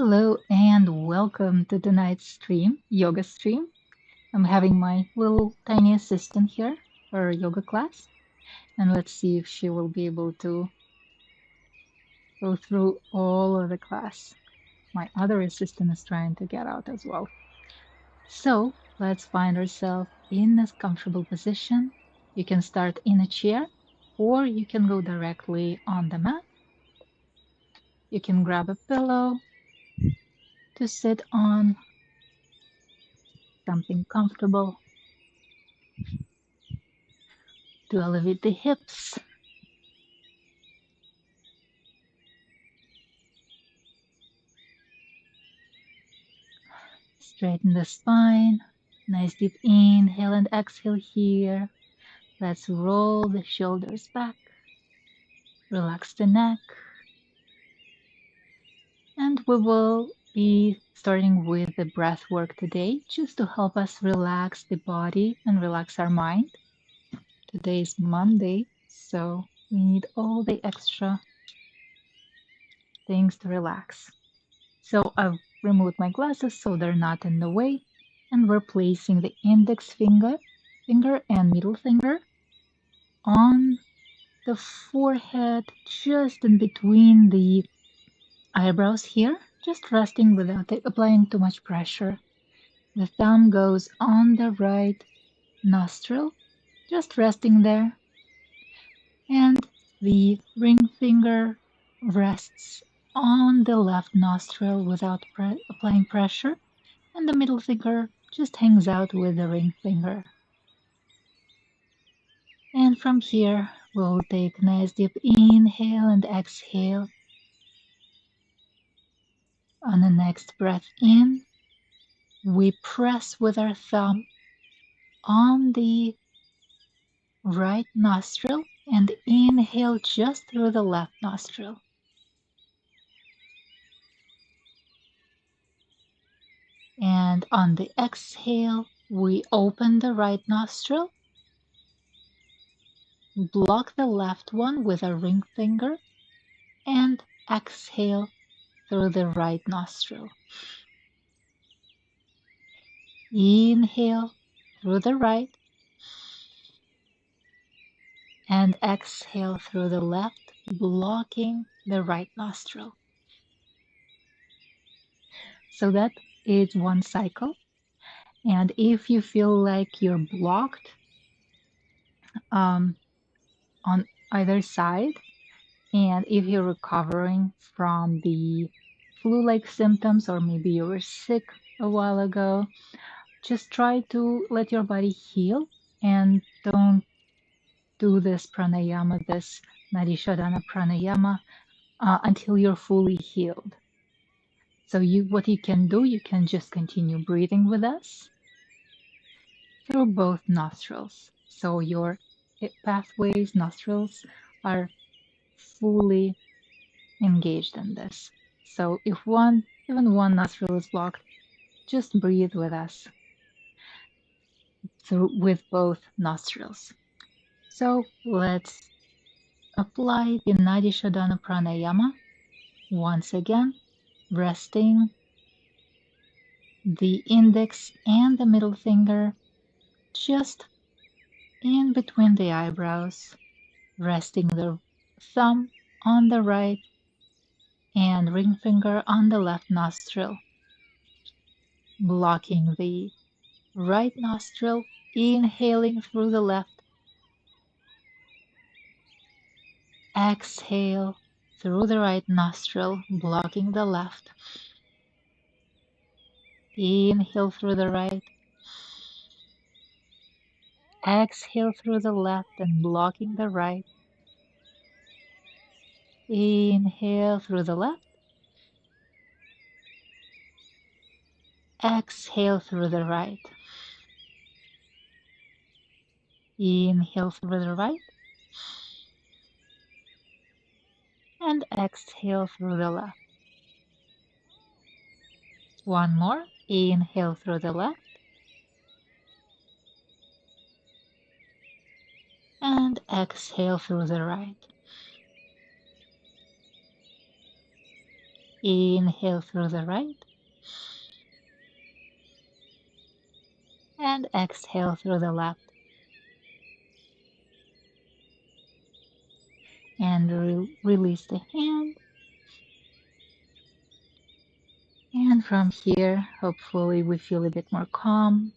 Hello and welcome to tonight's stream, yoga stream. I'm having my little tiny assistant here for a yoga class, and let's see if she will be able to go through all of the class. My other assistant is trying to get out as well. So let's find ourselves in a comfortable position. You can start in a chair, or you can go directly on the mat. You can grab a pillow to sit on, something comfortable to elevate the hips. Straighten the spine. Nice deep inhale and exhale here. Let's roll the shoulders back. Relax the neck. And we will be starting with the breath work today, just to help us relax the body and relax our mind. Today is Monday, so we need all the extra things to relax. So I've removed my glasses so they're not in the way, and we're placing the index finger and middle finger on the forehead, just in between the eyebrows here, just resting without applying too much pressure. The thumb goes on the right nostril, just resting there, and the ring finger rests on the left nostril without applying pressure, and the middle finger just hangs out with the ring finger. And from here, we'll take a nice deep inhale and exhale. On the next breath in, we press with our thumb on the right nostril and inhale just through the left nostril. And on the exhale, we open the right nostril, block the left one with a ring finger, and exhale through the right nostril. Inhale through the right and exhale through the left, blocking the right nostril. So that is one cycle. And if you feel like you're blocked on either side, and if you're recovering from the flu-like symptoms, or maybe you were sick a while ago, just try to let your body heal and don't do this pranayama, this Nadi Shodhana pranayama, until you're fully healed. So what you can do, you can just continue breathing with us through both nostrils. So your pathways, nostrils are fully engaged in this. So if even one nostril is blocked, just breathe with us with both nostrils. So let's apply the Nadi Shodhana pranayama once again, resting the index and the middle finger just in between the eyebrows, resting the thumb on the right and ring finger on the left nostril, blocking the right nostril, inhaling through the left, exhale through the right nostril, blocking the left, inhale through the right, exhale through the left and blocking the right, inhale through the left, exhale through the right, inhale through the right, and exhale through the left. One more, inhale through the left, and exhale through the right. Inhale through the right. And exhale through the left. And release the hand. And from here, hopefully we feel a bit more calm,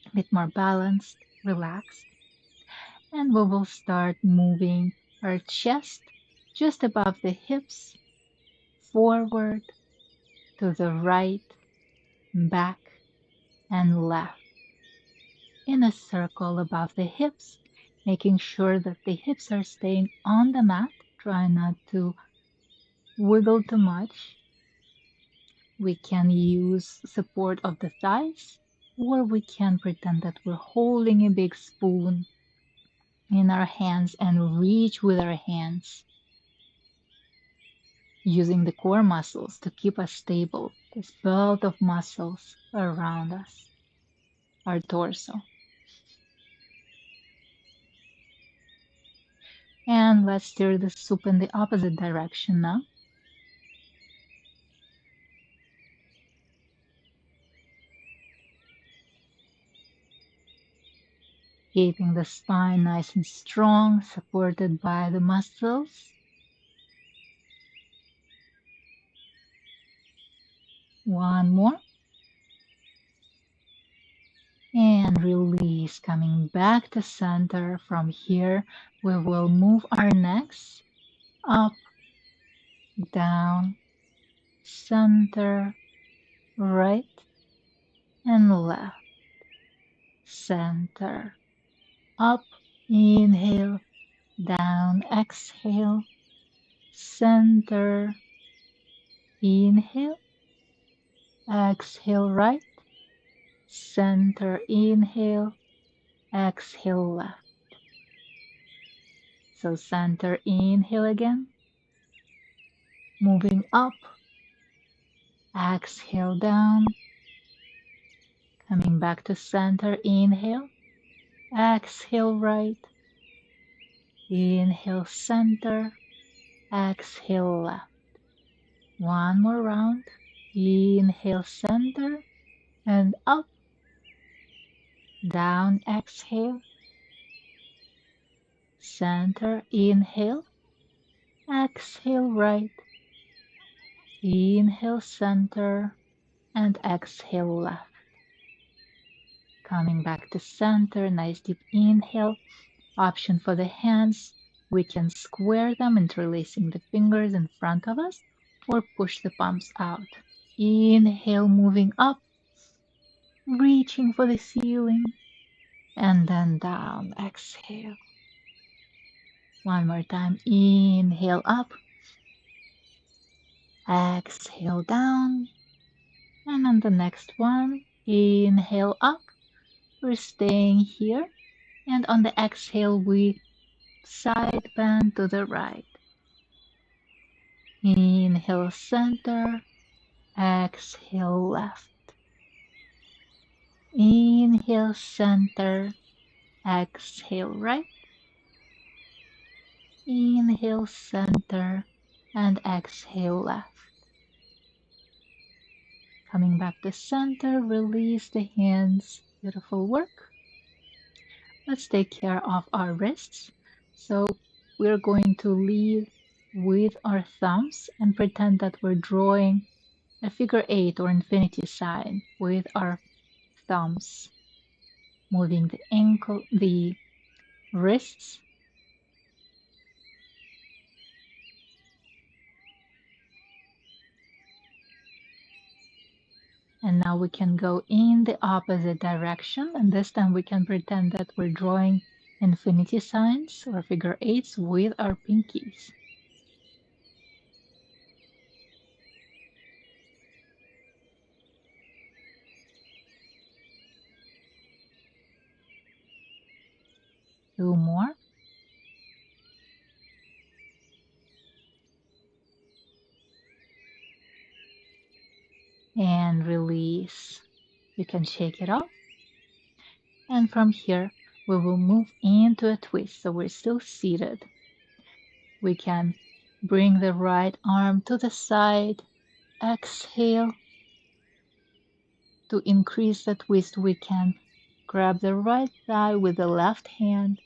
a bit more balanced, relaxed. And we will start moving our chest just above the hips, forward, to the right, back, and left. In a circle above the hips, making sure that the hips are staying on the mat. Try not to wiggle too much. We can use support of the thighs, or we can pretend that we're holding a big spoon in our hands and reach with our hands, using the core muscles to keep us stable, this belt of muscles around us, our torso. And let's stir the soup in the opposite direction now. Keeping the spine nice and strong, supported by the muscles. One more. And release, coming back to center. From here, we will move our necks up, down, center, right, and left. Center, up, inhale, down, exhale, center, inhale, exhale, right, center, inhale, exhale, left. So center, inhale again, moving up, exhale, down, coming back to center, inhale, exhale, right, inhale, center, exhale, left. One more round, inhale, center, and up, down, exhale, center, inhale, exhale, right, inhale, center, and exhale, left. Coming back to center, nice deep inhale. Option for the hands, we can square them, interlacing the fingers in front of us, or push the palms out. Inhale, moving up, reaching for the ceiling, and then down, exhale. One more time, inhale up, exhale down, and on the next one, inhale up, we're staying here, and on the exhale, we side bend to the right. Inhale, center, exhale, left. Inhale, center, exhale, right. Inhale, center, and exhale, left. Coming back to center, release the hands. Beautiful work. Let's take care of our wrists. So we're going to lead with our thumbs and pretend that we're drawing a figure 8 or infinity sign with our thumbs, moving the wrists. And now we can go in the opposite direction, and this time we can pretend that we're drawing infinity signs or figure 8s with our pinkies. Two more. And release. You can shake it off. And from here, we will move into a twist. So we're still seated. We can bring the right arm to the side exhale, to increase the twist, we can grab the right thigh with the left hand,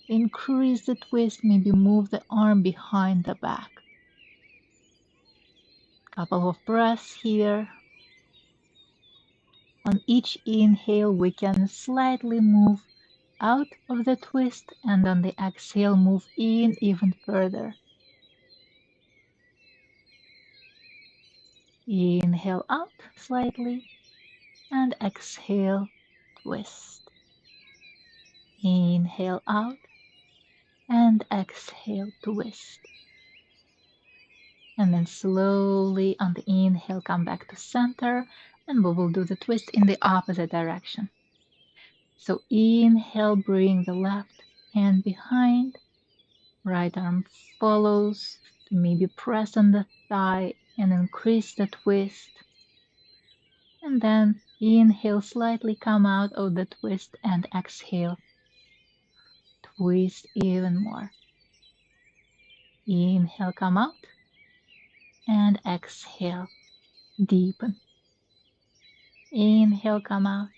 increase the twist, maybe move the arm behind the back. Couple of breaths here. On each inhale, we can slightly move out of the twist, and on the exhale, move in even further. Inhale out slightly, and exhale, twist. Inhale out, and exhale, twist. And then slowly on the inhale, come back to center, and we will do the twist in the opposite direction. So inhale, bring the left hand behind, right arm follows, maybe press on the thigh and increase the twist. And then inhale, slightly come out of the twist, and exhale, twist even more. Inhale, come out, and exhale, deepen. Inhale, come out,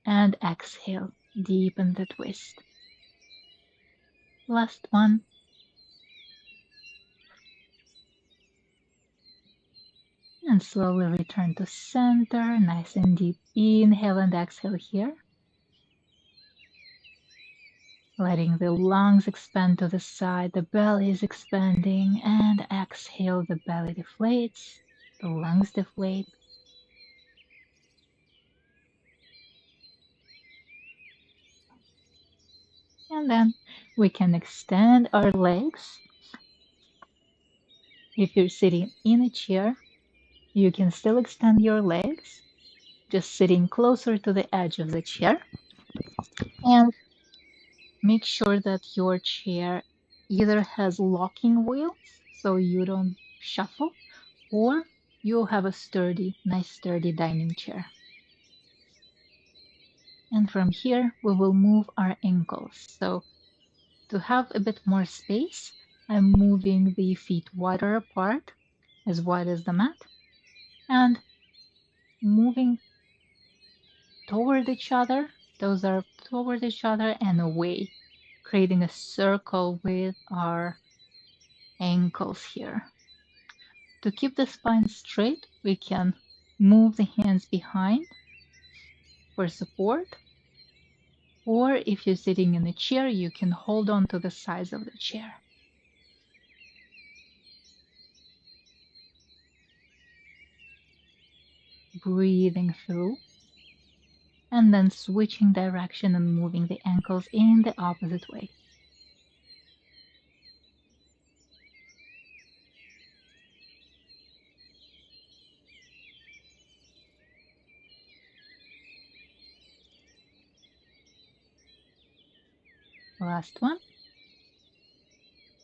and exhale, deepen the twist. Last one. And slowly return to center, nice and deep. Inhale and exhale here. Letting the lungs expand to the side, the belly is expanding, and exhale, the belly deflates, the lungs deflate. And then we can extend our legs. If you're sitting in a chair, you can still extend your legs, just sitting closer to the edge of the chair. And make sure that your chair either has locking wheels so you don't shuffle, or you have a nice sturdy dining chair. And from here, we will move our ankles. So to have a bit more space, I'm moving the feet wider apart, as wide as the mat, and moving toward each other. Those are toward each other and away, creating a circle with our ankles here. To keep the spine straight, we can move the hands behind for support. Or if you're sitting in a chair, you can hold on to the sides of the chair. Breathing through, and then switching direction and moving the ankles in the opposite way. Last one.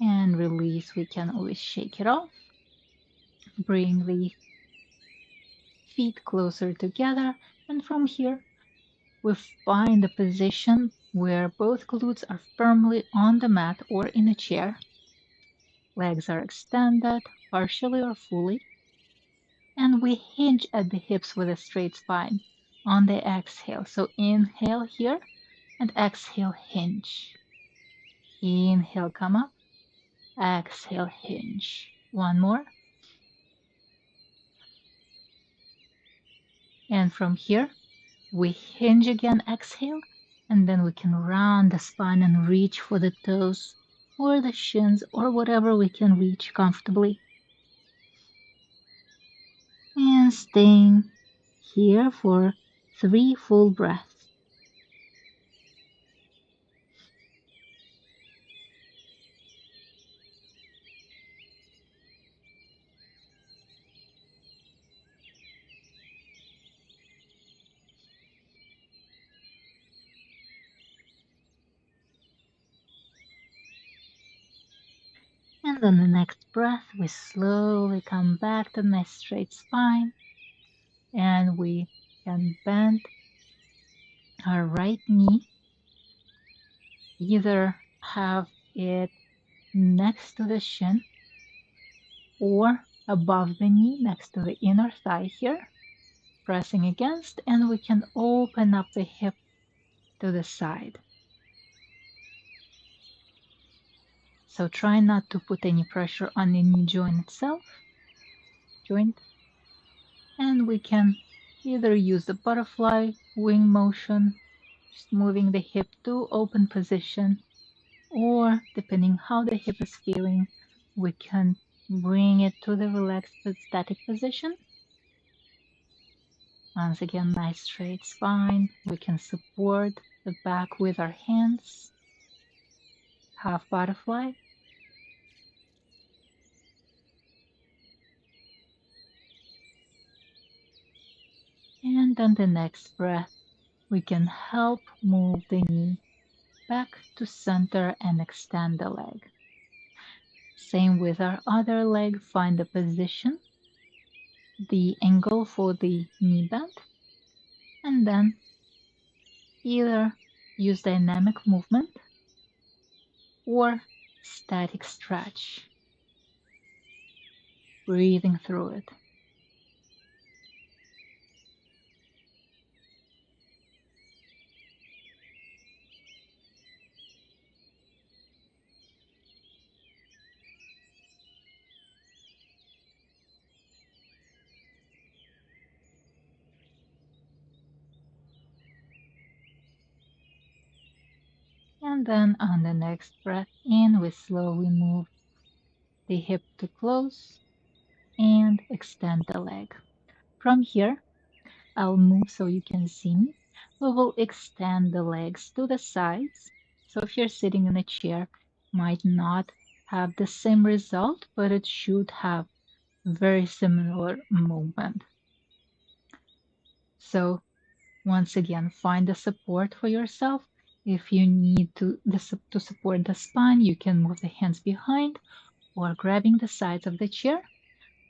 And release, we can always shake it off. Bring the feet closer together, and from here, we find a position where both glutes are firmly on the mat or in a chair. Legs are extended, partially or fully. And we hinge at the hips with a straight spine on the exhale. So inhale here, and exhale, hinge. Inhale, come up. Exhale, hinge. One more. And from here, we hinge again, exhale, and then we can round the spine and reach for the toes or the shins or whatever we can reach comfortably. And staying here for 3 full breaths. And on the next breath, we slowly come back to nice straight spine, and we can bend our right knee, either have it next to the shin or above the knee next to the inner thigh here, pressing against, and we can open up the hip to the side. So try not to put any pressure on the knee joint itself, and we can either use the butterfly wing motion, just moving the hip to open position, or depending how the hip is feeling, we can bring it to the relaxed but static position. Once again, nice straight spine. We can support the back with our hands. Half butterfly. And on the next breath, we can help move the knee back to center and extend the leg. Same with our other leg. Find the position, the angle for the knee bend, and then either use dynamic movement or static stretch, breathing through it. And then on the next breath in, we slowly move the hip to close and extend the leg. From here, I'll move so you can see me. We will extend the legs to the sides. So if you're sitting in a chair, might not have the same result, but it should have very similar movement. So once again, find the support for yourself. If you need to support the spine, you can move the hands behind or grabbing the sides of the chair.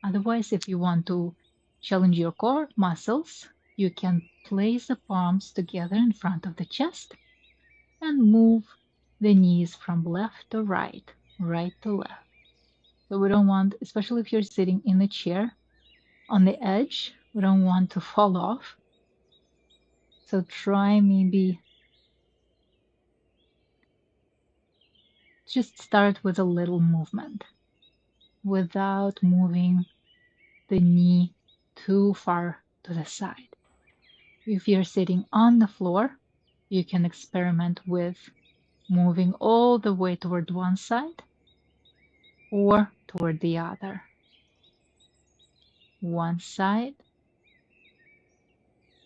Otherwise, if you want to challenge your core muscles, you can place the palms together in front of the chest and move the knees from left to right, right to left. So we don't want, especially if you're sitting in a chair on the edge, we don't want to fall off. So try maybe just start with a little movement without moving the knee too far to the side. If you're sitting on the floor, you can experiment with moving all the way toward one side or toward the other. One side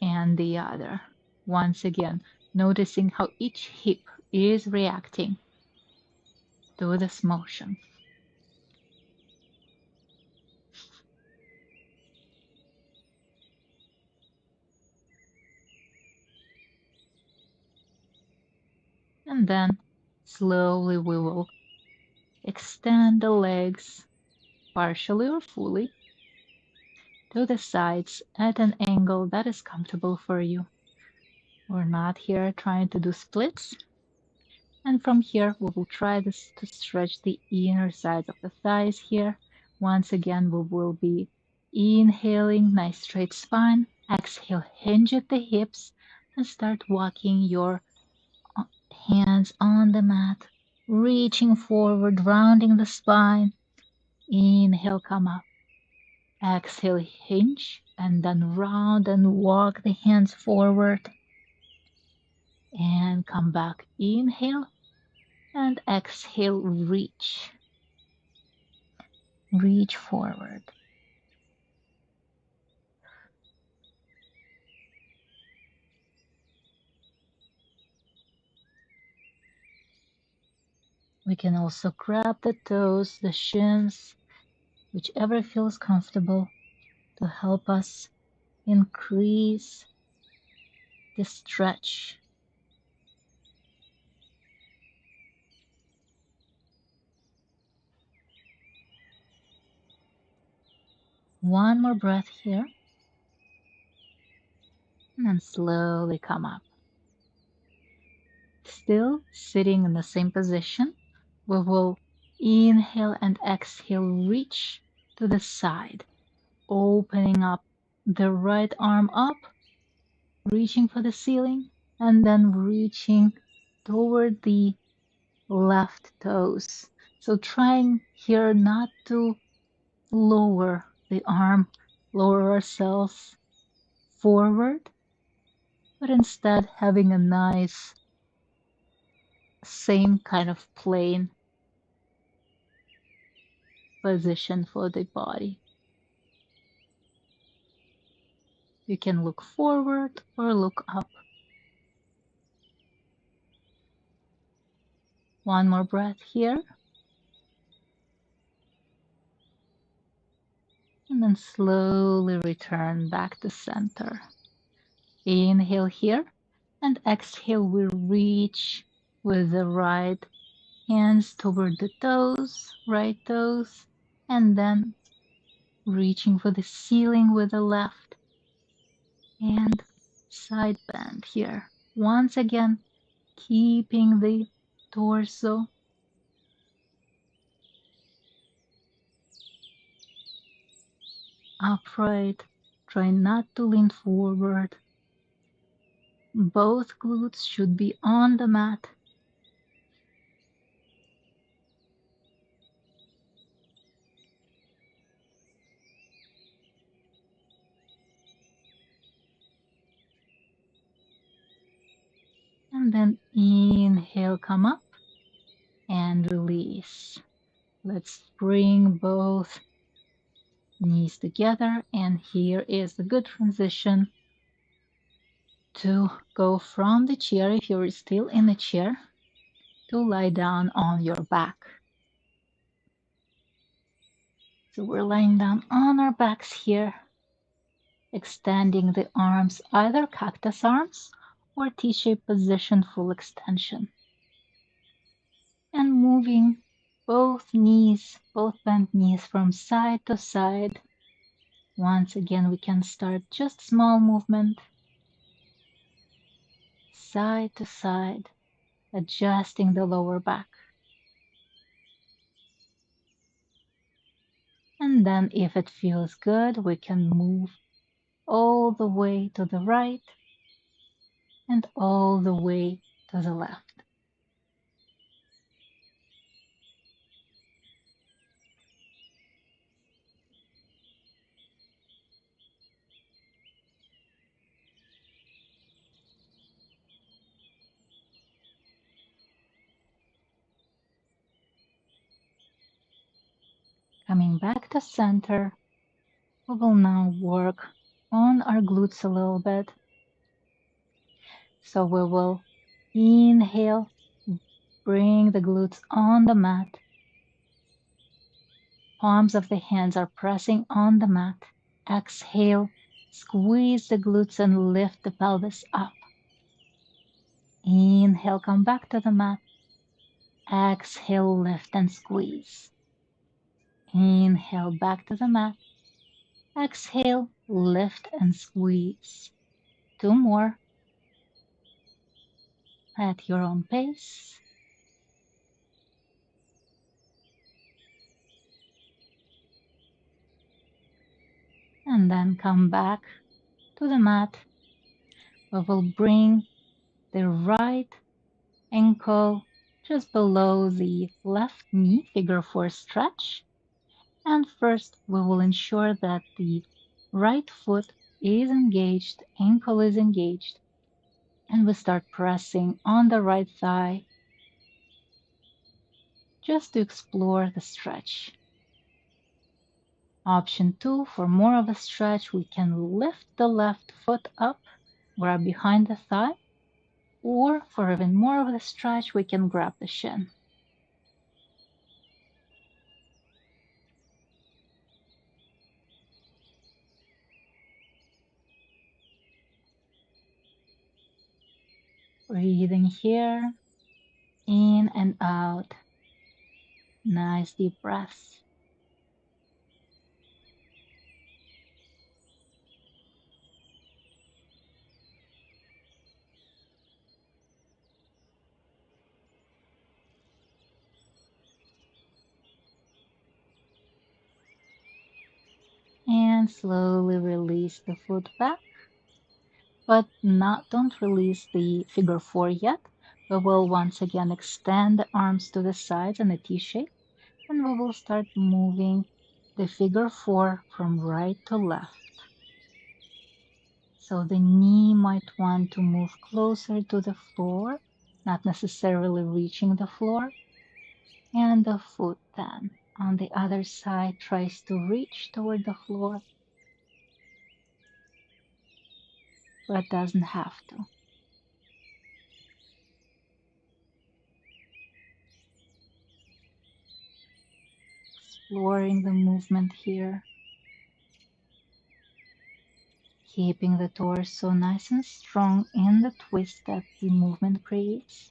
and the other. Once again, noticing how each hip is reacting to this motion. And then slowly we will extend the legs partially or fully to the sides at an angle that is comfortable for you. We're not here trying to do splits. And from here, we will try this to stretch the inner sides of the thighs here. Once again, we will be inhaling, nice straight spine. Exhale, hinge at the hips and start walking your hands on the mat, reaching forward, rounding the spine. Inhale, come up. Exhale, hinge, and then round and walk the hands forward. And come back. Inhale and exhale, reach. Reach forward. We can also grab the toes, the shins, whichever feels comfortable to help us increase the stretch. One more breath here. And then slowly come up. Still sitting in the same position, we will inhale and exhale, reach to the side, opening up the right arm up, reaching for the ceiling, and then reaching toward the left toes. So trying here not to lower the arm, lower ourselves forward, but instead having a nice same kind of plane position for the body. You can look forward or look up. One more breath here. And then slowly return back to center. Inhale here and exhale. We reach with the right hands toward the toes, right toes, and then reaching for the ceiling with the left and side bend here. Once again, keeping the torso upright. Try not to lean forward. Both glutes should be on the mat. And then inhale, come up and release. Let's bring both knees together. And here is a good transition to go from the chair, if you're still in the chair, to lie down on your back. So we're lying down on our backs here, extending the arms, either cactus arms or T-shaped position, full extension. And moving both knees, both bent knees from side to side. Once again, we can start just small movement, side to side, adjusting the lower back. And then if it feels good, we can move all the way to the right and all the way to the left. Coming back to center, we will now work on our glutes a little bit. So we will inhale, bring the glutes on the mat. Palms of the hands are pressing on the mat. Exhale, squeeze the glutes and lift the pelvis up. Inhale, come back to the mat. Exhale, lift and squeeze. Inhale, back to the mat. Exhale, lift and squeeze. 2 more at your own pace. And then come back to the mat. We will bring the right ankle just below the left knee, figure 4 stretch. And first, we will ensure that the right foot is engaged, ankle is engaged, and we start pressing on the right thigh just to explore the stretch. Option 2, for more of a stretch, we can lift the left foot up, grab behind the thigh, or for even more of the stretch, we can grab the shin. Breathing here, in and out. Nice deep breaths. And slowly release the foot back, but don't release the figure four yet. We will once again extend the arms to the sides in a T shape, and we will start moving the figure four from right to left. So the knee might want to move closer to the floor, not necessarily reaching the floor, and the foot then on the other side tries to reach toward the floor, but doesn't have to. Exploring the movement here, keeping the torso nice and strong in the twist that the movement creates.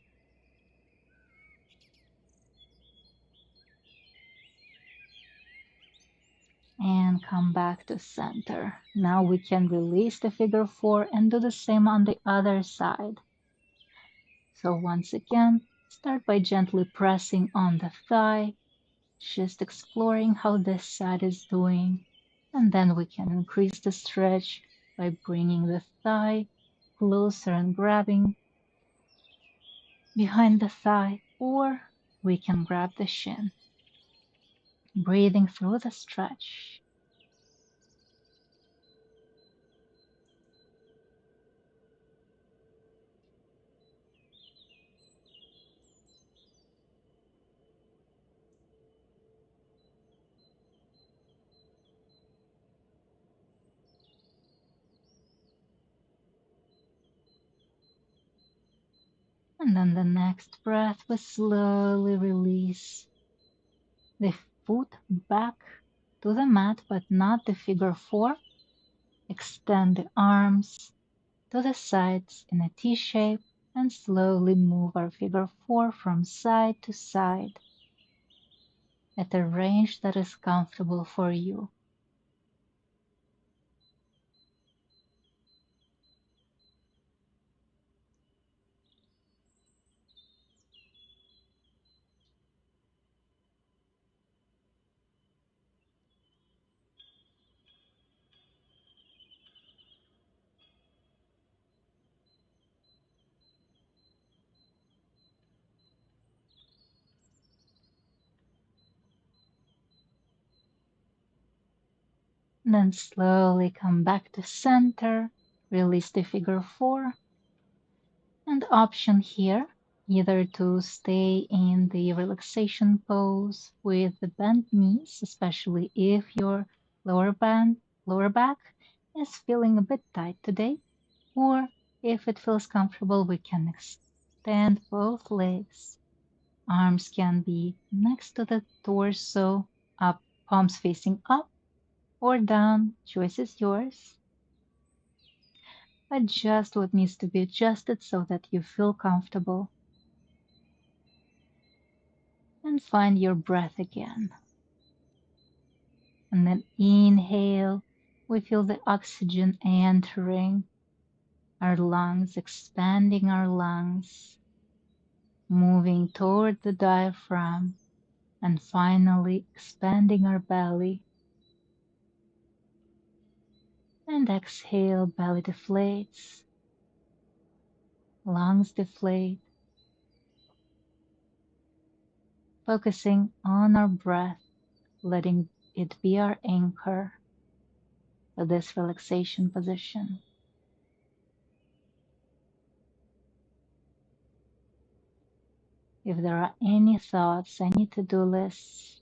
And come back to center. Now we can release the figure four and do the same on the other side. So once again, start by gently pressing on the thigh, just exploring how this side is doing. And then we can increase the stretch by bringing the thigh closer and grabbing behind the thigh, or we can grab the shin, breathing through the stretch. And then the next breath, we slowly release the foot back to the mat, but not the figure four. Extend the arms to the sides in a T shape and slowly move our figure four from side to side at a range that is comfortable for you. Then slowly come back to center, release the figure four, and option here, either to stay in the relaxation pose with the bent knees, especially if your lower back is feeling a bit tight today, or if it feels comfortable, we can extend both legs. Arms can be next to the torso, up, palms facing up or down, choice is yours. Adjust what needs to be adjusted so that you feel comfortable. And find your breath again. And then inhale, we feel the oxygen entering our lungs, expanding our lungs, moving toward the diaphragm, and finally expanding our belly. And exhale, belly deflates, lungs deflate, focusing on our breath, letting it be our anchor for this relaxation position. If there are any thoughts, any to-do lists,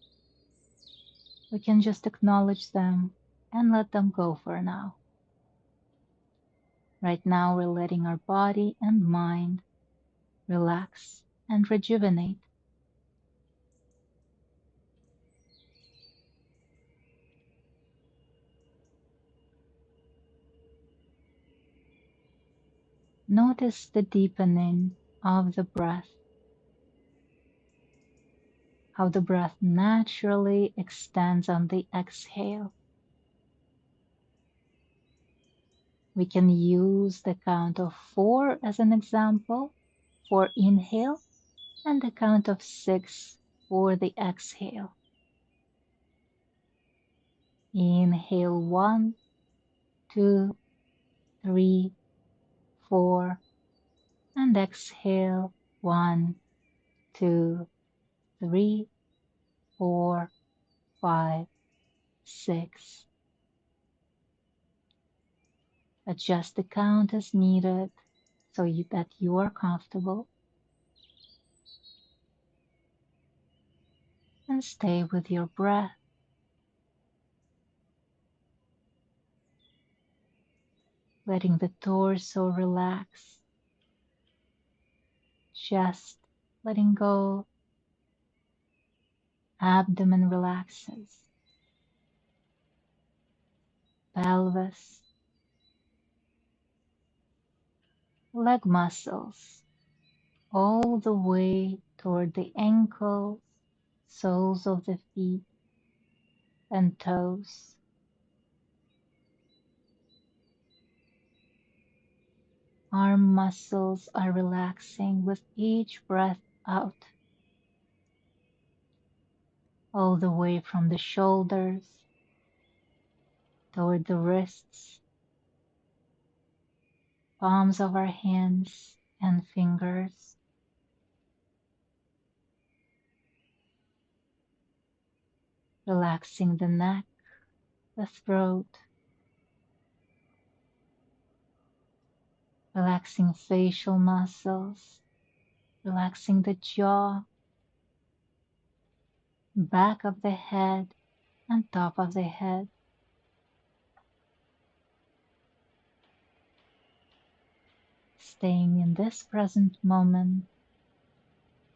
we can just acknowledge them and let them go for now. Right now, we're letting our body and mind relax and rejuvenate. Notice the deepening of the breath, how the breath naturally extends on the exhale. We can use the count of 4 as an example for inhale and the count of 6 for the exhale. Inhale 1, 2, 3, 4, and exhale 1, 2, 3, 4, 5, 6. Adjust the count as needed so that you are comfortable. And stay with your breath. Letting the torso relax. Chest letting go. Abdomen relaxes. Pelvis. Leg muscles all the way toward the ankles, soles of the feet, and toes. Arm muscles are relaxing with each breath out, all the way from the shoulders toward the wrists, palms of our hands and fingers. Relaxing the neck, the throat, relaxing facial muscles, relaxing the jaw, back of the head, and top of the head. Staying in this present moment,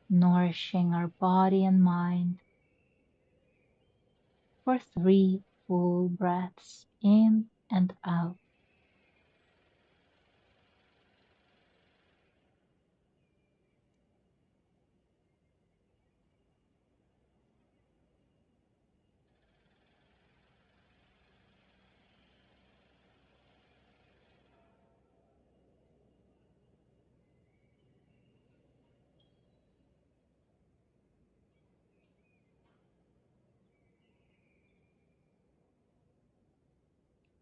nourishing our body and mind for 3 full breaths in and out.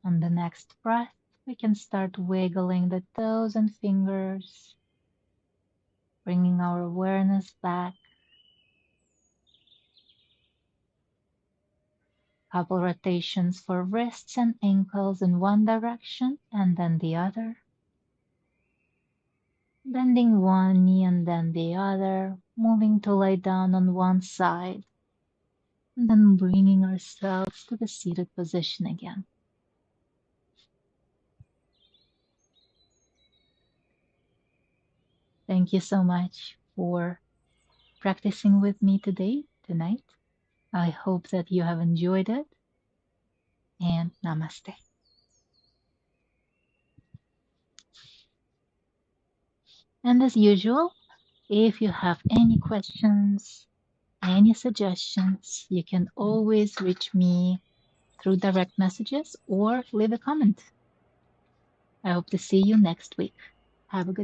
On the next breath, we can start wiggling the toes and fingers, bringing our awareness back. Couple rotations for wrists and ankles in one direction and then the other. Bending one knee and then the other, moving to lie down on one side, and then bringing ourselves to the seated position again. Thank you so much for practicing with me tonight. I hope that you have enjoyed it, and namaste. And as usual, if you have any questions, any suggestions, you can always reach me through direct messages or leave a comment. I hope to see you next week. Have a good